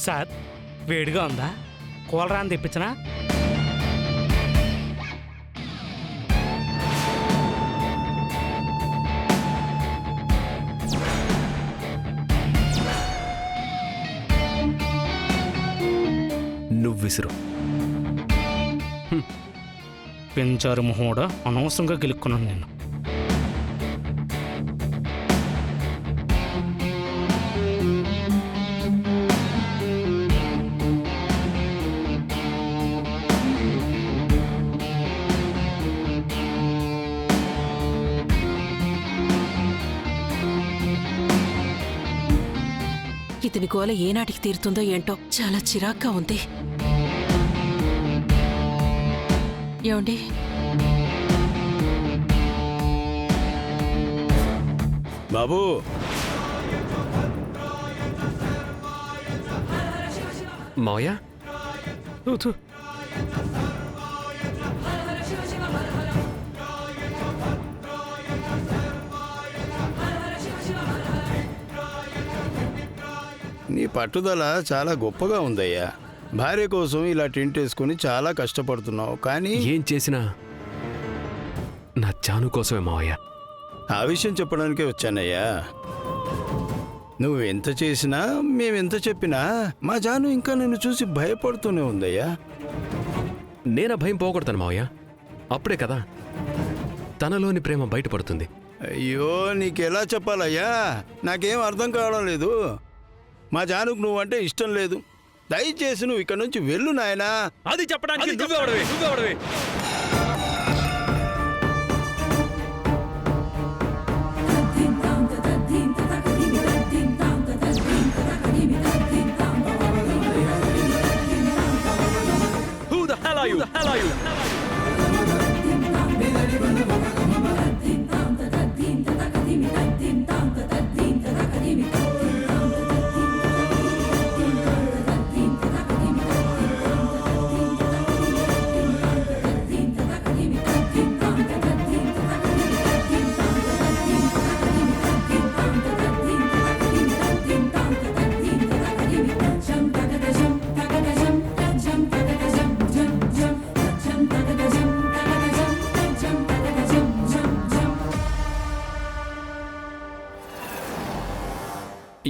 Sir వేడిగా ఉందా? Cooler అని తెప్పించనా? నువ్వు విసురు. పెంచారు మొహోడా, అనవసరంగా గెలుక్కున్నాను నేను. ఇతని గోల ఏనాటికి తీరుతుందో ఏంటో, చాలా చిరాగ్గా ఉంది. ఏమండి? బాబు, మావయ్య, ఊ. నీ పట్టుదల చాలా గొప్పగా ఉందయ్యా. భార్య కోసం ఇలా టెంట్ వేసుకుని చాలా కష్టపడుతున్నావు, కానీ ఏం చేసినా నా జాను కోసమే మావయ్య. ఆ విషయం చెప్పడానికే వచ్చానయ్యా. నువ్వు ఎంత చేసినా, మేమెంత చెప్పినా మా జాను ఇంకా నిన్ను చూసి భయపడుతూనే ఉందయ్యా. నేనా భయం పోగొడతాను మావయ్య. అప్పుడే కదా తనలోని ప్రేమ బయటపడుతుంది. అయ్యో, నీకెలా చెప్పాలయ్యా? నాకేం అర్థం కావడం లేదు. మా జానుకు నువ్వంటే ఇష్టం లేదు. దయచేసి నువ్వు ఇక్కడ నుంచి వెళ్ళు నాయనా. అది చెప్పడానికి నువ్వెవడవే? Who the hell are you?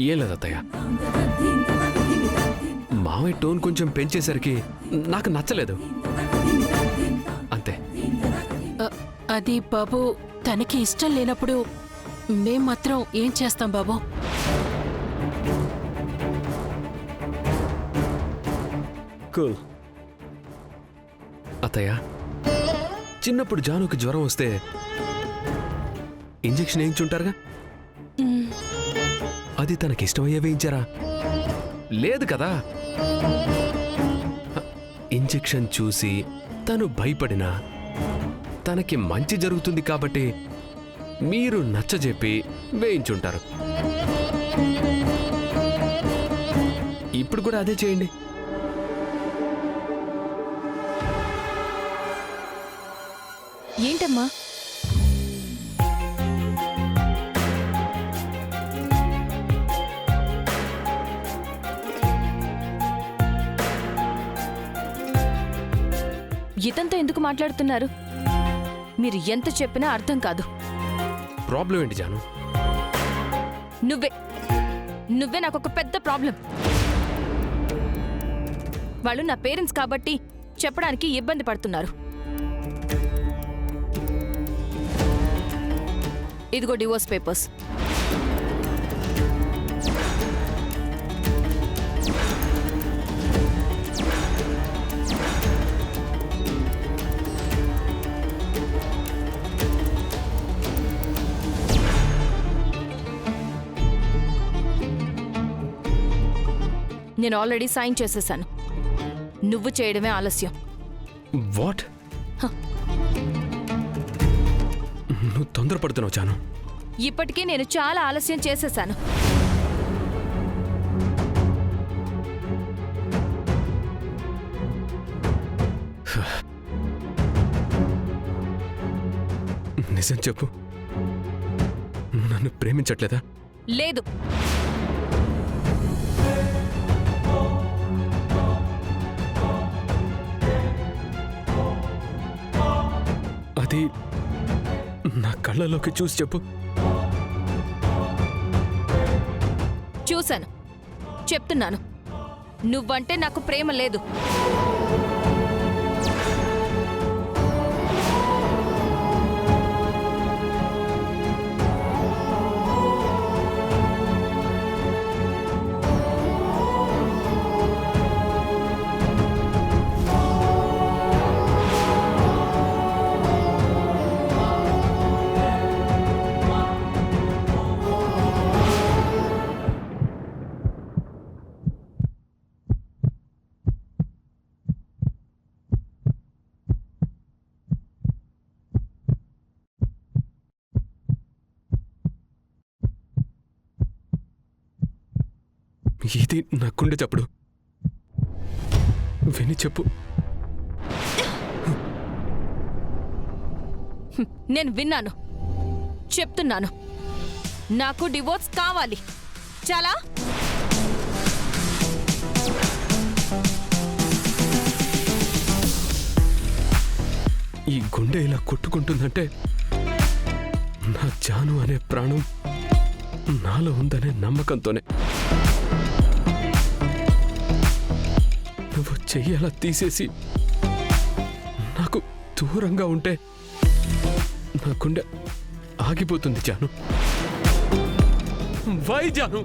ఏం లేదు అత్తయ్య, మావయ్య టోన్ కొంచెం పెంచేసరికి నాకు నచ్చలేదు అంతే. అది బాబు, తనకి ఇష్టం లేనప్పుడు మేం మాత్రం ఏం చేస్తాం బాబు? కూల్. అత్తయ్య, చిన్నప్పుడు జానుకి జ్వరం వస్తే ఇంజెక్షన్ వేయించుంటారుగా, అది తనకిష్టమయ్యే వేయించారా? లేదు కదా. ఇంజెక్షన్ చూసి తను భయపడినా తనకి మంచి జరుగుతుంది కాబట్టి మీరు నచ్చజెప్పి వేయించుంటారు. ఇప్పుడు కూడా అదే చేయండి. ఏంటమ్మా? ఇతంతో ఎందుకు మాట్లాడుతున్నారు? మీరు ఎంత చెప్పినా అర్థం కాదు. ప్రాబ్లం ఏంటి జాను? నువ్వే నాకు ఒక పెద్ద ప్రాబ్లం. వాళ్ళు నా పేరెంట్స్ కాబట్టి చెప్పడానికి ఇబ్బంది పడుతున్నారు. ఇదిగో డివోర్స్ పేపర్స్. నేను ఆల్రెడీ సైన్ చేసేసాను. నువ్వు చేయడమే ఆలస్యం. వాట్? నువ్వు తొందరపడుతున్నావు జాను. ఇప్పటికే నేను చాలా ఆలస్యం చేసేసాను. నిజం చెప్పు, నన్ను ప్రేమించట్లేదా? లేదు. అది నా కళ్ళలోకి చూసి చెప్పు. చూశాను, చెప్తున్నాను, నువ్వంటే నాకు ప్రేమ లేదు. ఇది నా గుండె చప్పుడు. విని చెప్పు. నేను విన్నాను, చెప్తున్నాను, నాకు డివోర్స్ కావాలి. చాలా ఈ గుండె ఇలా కొట్టుకుంటుందంటే నా జాను అనే ప్రాణం నాలో ఉందనే నమ్మకంతోనే. నువ్వు చెయ్యి అలా తీసేసి నాకు దూరంగా ఉంటే నా గుండె ఆగిపోతుంది జాను. Why Janu,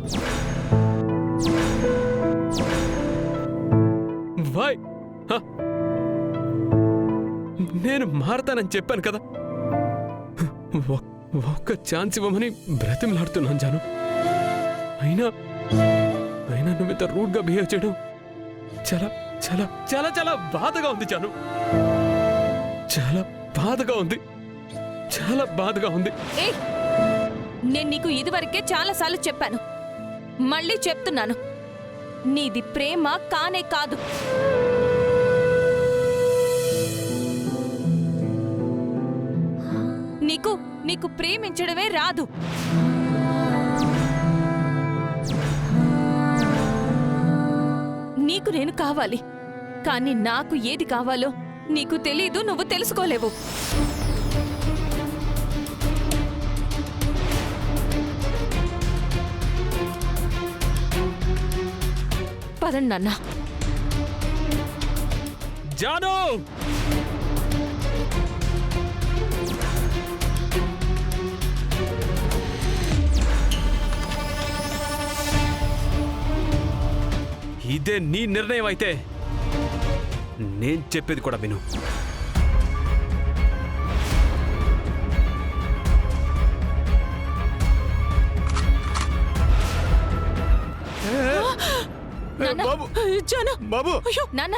why? హ? నేను మారతానని చెప్పాను కదా. ఒక్క ఛాన్స్ ఇవ్వమని బ్రతిమలాడుతున్నాను జాను. అయినా నువ్వు ఇంత రూడ్గా బిహేవ్ చేయడం చాలా చాలా చాలా చాలా బాధగా ఉంది జాను. చాలా బాధగా ఉంది, చాలా బాధగా ఉంది. ఏయ్, నేను నీకు ఇదివరకే చాలాసార్లు చెప్పాను, మళ్ళీ చెప్తున్నాను, నీది ప్రేమ కానే కాదు. నీకు ప్రేమించడమే రాదు. నీకు నేను కావాలి, కానీ నాకు ఏది కావాలో నీకు తెలీదు, నువ్వు తెలుసుకోలేవు. పదండి నాన్న. జాను, ఇదే నీ నిర్ణయం అయితే నేను చెప్పేది కూడా విను. నాన్న, బాబు జాను, బాబు అయ్యో నాన్న